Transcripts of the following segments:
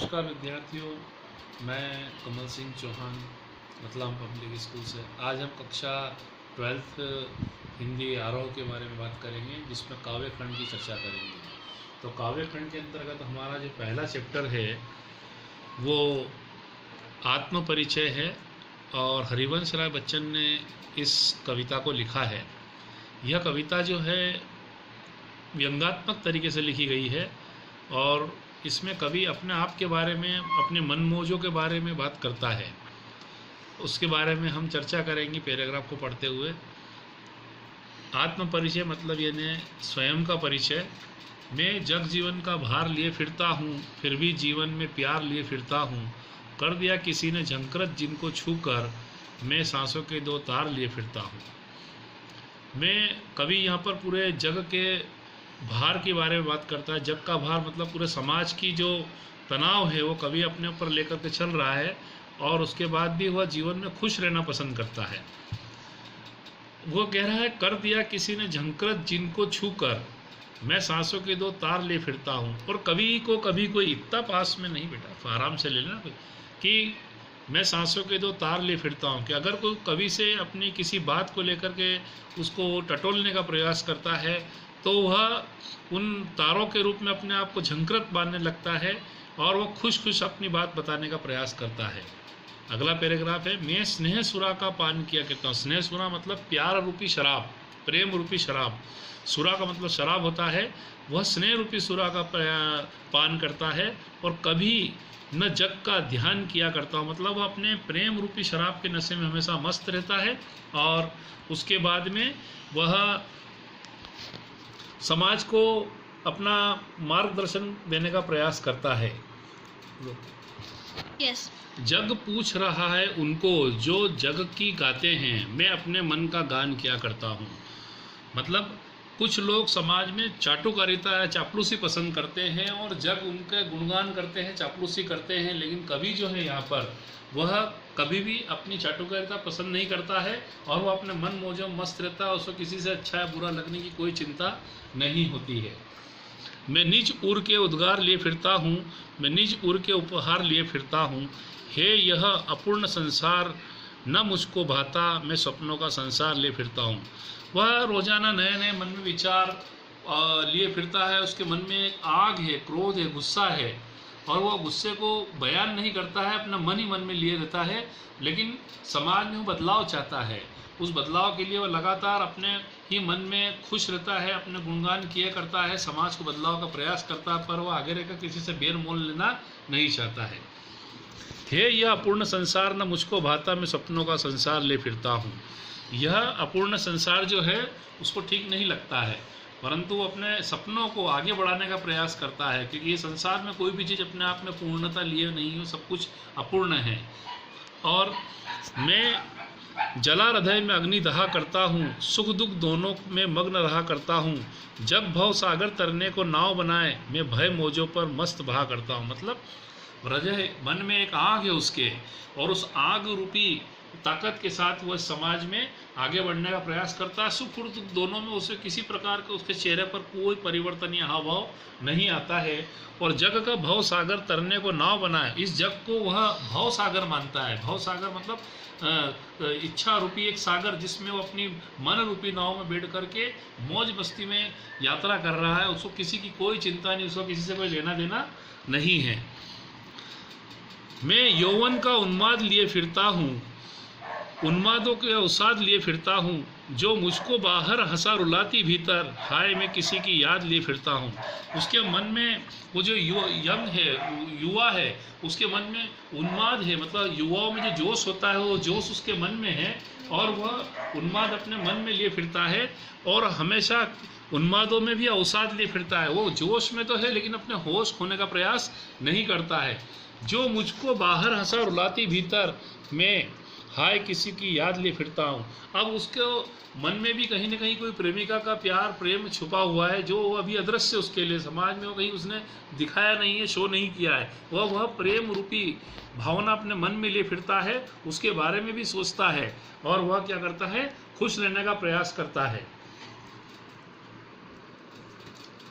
नमस्कार विद्यार्थियों, मैं कमल सिंह चौहान रतलाम पब्लिक स्कूल से। आज हम कक्षा 12th हिंदी आरोह के बारे में बात करेंगे, जिसमें काव्य खंड की चर्चा करेंगे। तो काव्य खंड के अंतर्गत हमारा जो पहला चैप्टर है वो आत्म परिचय है और हरिवंश राय बच्चन ने इस कविता को लिखा है। यह कविता जो है व्यंग्यात्मक तरीके से लिखी गई है और इसमें कवि अपने आप के बारे में, अपने मन मौजों के बारे में बात करता है। उसके बारे में हम चर्चा करेंगे पैराग्राफ को पढ़ते हुए। आत्म परिचय मतलब यानी स्वयं का परिचय। मैं जग जीवन का भार लिए फिरता हूँ, फिर भी जीवन में प्यार लिए फिरता हूँ। कर दिया किसी ने झंकृत जिनको छू कर, मैं सांसों के दो तार लिए फिरता हूँ। मैं कवि यहाँ पर पूरे जग के भार के बारे में बात करता है। जग का भार मतलब पूरे समाज की जो तनाव है वो कवि अपने ऊपर लेकर के चल रहा है और उसके बाद भी वह जीवन में खुश रहना पसंद करता है। वो कह रहा है, कर दिया किसी ने झंकृत जिनको छू कर, मैं सांसों के दो तार ले फिरता हूँ। और कवि को कभी कोई इतना पास में नहीं बेटा, आराम से ले लेना कि मैं सांसों के दो तार ले फिरता हूँ। कि अगर कोई कवि से अपनी किसी बात को लेकर के उसको टटोलने का प्रयास करता है तो वह उन तारों के रूप में अपने आप को झंकृत बांधने लगता है और वह खुश खुश अपनी बात बताने का प्रयास करता है। अगला पैराग्राफ है, मैं स्नेह सुरा का पान किया करता हूँ। स्नेह सुरा मतलब प्यार रूपी शराब, प्रेम रूपी शराब। सुरा का मतलब शराब होता है। वह स्नेह रूपी सुरा का पान करता है और कभी न जग का ध्यान किया करता हूँ। मतलब वह अपने प्रेम रूपी शराब के नशे में हमेशा मस्त रहता है और उसके बाद में वह समाज को अपना मार्गदर्शन देने का प्रयास करता है। yes. जग पूछ रहा है उनको जो जग की गाते हैं, मैं अपने मन का गान किया करता हूँ। मतलब कुछ लोग समाज में चाटुकारिता या चापलूसी पसंद करते हैं और जग उनके गुणगान करते हैं, चापलूसी करते हैं। लेकिन कवि जो है यहाँ पर वह कभी भी अपनी चाटुकारिता पसंद नहीं करता है और वह अपने मन मौजों मस्त रहता है। उसको किसी से अच्छा या बुरा लगने की कोई चिंता नहीं होती है। मैं निज उर के उद्गार लिए फिरता हूँ, मैं निज उर के उपहार लिए फिरता हूँ। हे यह अपूर्ण संसार न मुझको भाता, मैं सपनों का संसार लिए फिरता हूँ। वह रोजाना नए नए मन में विचार लिए फिरता है। उसके मन में एक आग है, क्रोध है, गुस्सा है और वह गुस्से को बयान नहीं करता है, अपना मन ही मन में लिए रहता है। लेकिन समाज में वो बदलाव चाहता है। उस बदलाव के लिए वह लगातार अपने ही मन में खुश रहता है, अपने गुणगान किया करता है, समाज को बदलाव का प्रयास करता है, पर वह आगे रहकर किसी से बेर मोल लेना नहीं चाहता है। हे यह अपूर्ण संसार न मुझको भाता, मैं सपनों का संसार ले फिरता हूँ। यह अपूर्ण संसार जो है उसको ठीक नहीं लगता है, परंतु वो अपने सपनों को आगे बढ़ाने का प्रयास करता है, क्योंकि ये संसार में कोई भी चीज़ अपने आप में पूर्णता लिए नहीं हो, सब कुछ अपूर्ण है। और मैं जला हृदय में अग्नि दहा करता हूँ, सुख दुख दोनों में मग्न रहा करता हूँ। जब भव सागर तरने को नाव बनाए, मैं भय मौजों पर मस्त बहा करता हूँ। मतलब हृदय मन में एक आग है उसके, और उस आग रूपी ताकत के साथ वह समाज में आगे बढ़ने का प्रयास करता है। सुख और दुख दोनों में उसे किसी प्रकार का उसके चेहरे पर कोई परिवर्तन या हाव भाव नहीं आता है। और जग का भव सागर तरने को नाव बनाए, इस जग को वह भव सागर मानता है। भव सागर मतलब इच्छा रूपी एक सागर, जिसमें वो अपनी मन रूपी नाव में बैठ करके मौज मस्ती में यात्रा कर रहा है। उसको किसी की कोई चिंता नहीं, उसको किसी से कोई लेना देना नहीं है। मैं यौवन का उन्माद लिए फिरता हूँ, उन्मादों के अवसाद लिए फिरता हूँ। जो मुझको बाहर हंसा रुलाती भीतर, हाय मैं किसी की याद लिए फिरता हूँ। उसके मन में वो जो यंग है, युवा है, उसके मन में उन्माद है। मतलब युवाओं में जो जोश होता है वो जोश उसके मन में है और वह उन्माद अपने मन में लिए फिरता है। और हमेशा उन्मादों में भी अवसाद लिए फिरता है। वो जोश में तो है लेकिन अपने होश खोने का प्रयास नहीं करता है। जो मुझको बाहर हंसा रुलाती भीतर, मैं हाय किसी की याद लिए फिरता हूँ। अब उसके मन में भी कहीं ना कहीं कोई प्रेमिका का प्यार, प्रेम छुपा हुआ है, जो अभी अदृश्य उसके लिए, समाज में वो कहीं उसने दिखाया नहीं है, शो नहीं किया है। वह प्रेम रूपी भावना अपने मन में लिए फिरता है, उसके बारे में भी सोचता है और वह क्या करता है, खुश रहने का प्रयास करता है।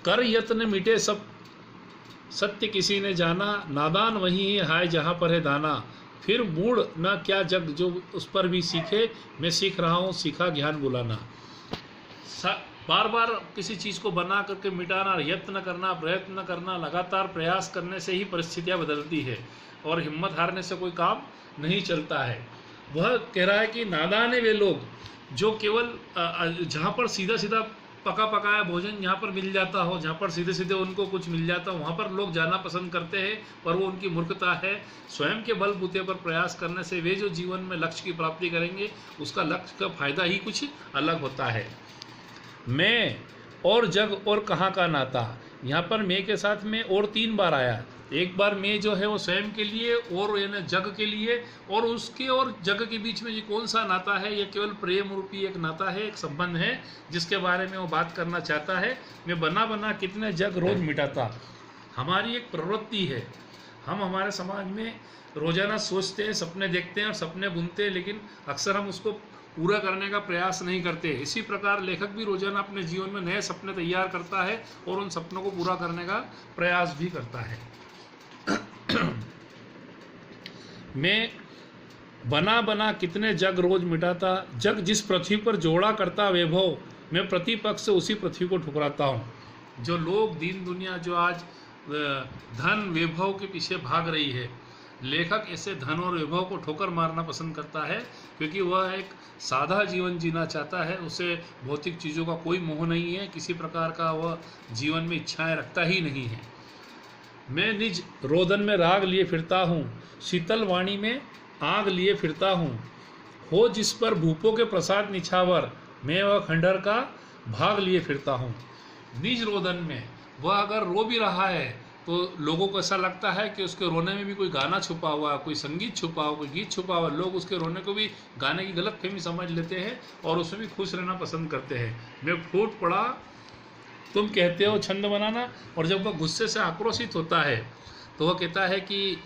कर यत्न मिटे सब सत्य किसी ने जाना, नादान वही है हाय जहाँ पर है दाना। फिर मूड न क्या जग जो उस पर भी सीखे, मैं सीख रहा हूँ सीखा ज्ञान बुलाना। बार बार किसी चीज़ को बना करके मिटाना, यत्न करना, प्रयत्न करना, लगातार प्रयास करने से ही परिस्थितियाँ बदलती है और हिम्मत हारने से कोई काम नहीं चलता है। वह कह रहा है कि नादान है वे लोग जो केवल जहाँ पर सीधा सीधा पका पकाया भोजन जहाँ पर मिल जाता हो, जहाँ पर सीधे सीधे उनको कुछ मिल जाता हो, वहाँ पर लोग जाना पसंद करते हैं, पर वो उनकी मूर्खता है। स्वयं के बलबूते पर प्रयास करने से वे जो जीवन में लक्ष्य की प्राप्ति करेंगे, उसका लक्ष्य का फायदा ही कुछ अलग होता है। मैं और जग और कहाँ का नाता, यहाँ पर मैं के साथ में और 3 बार आया। एक बार मैं जो है वो स्वयं के लिए और यानी जग के लिए, और उसके और जग के बीच में ये कौन सा नाता है, ये केवल प्रेम रूपी एक नाता है, एक संबंध है जिसके बारे में वो बात करना चाहता है। मैं बना बना कितने जग रोज मिटाता, हमारी एक प्रवृत्ति है। हम हमारे समाज में रोजाना सोचते हैं, सपने देखते हैं और सपने बुनते हैं, लेकिन अक्सर हम उसको पूरा करने का प्रयास नहीं करते। इसी प्रकार लेखक भी रोजाना अपने जीवन में नए सपने तैयार करता है और उन सपनों को पूरा करने का प्रयास भी करता है। मैं बना बना कितने जग रोज मिटाता, जग जिस पृथ्वी पर जोड़ा करता वैभव, मैं प्रतिपक्ष से उसी पृथ्वी को ठुकराता हूँ। जो लोग दीन दुनिया जो आज धन वैभव के पीछे भाग रही है, लेखक ऐसे धन और वैभव को ठोकर मारना पसंद करता है, क्योंकि वह एक सादा जीवन जीना चाहता है। उसे भौतिक चीज़ों का कोई मोह नहीं है, किसी प्रकार का वह जीवन में इच्छाएं रखता ही नहीं है। मैं निज रोदन में राग लिए फिरता हूँ, शीतल वाणी में आग लिए फिरता हूँ। हो जिस पर भूपों के प्रसाद निछावर, मैं वह खंडहर का भाग लिए फिरता हूँ। निज रोदन में वह अगर रो भी रहा है तो लोगों को ऐसा लगता है कि उसके रोने में भी कोई गाना छुपा हुआ, कोई संगीत छुपा हुआ, कोई गीत छुपा हुआ। लोग उसके रोने को भी गाने की गलत फहमी समझ लेते हैं और उसमें भी खुश रहना पसंद करते हैं। मैं फूट पड़ा तुम कहते हो छंद बनाना। और जब वह गुस्से से आक्रोशित होता है तो वह कहता है कि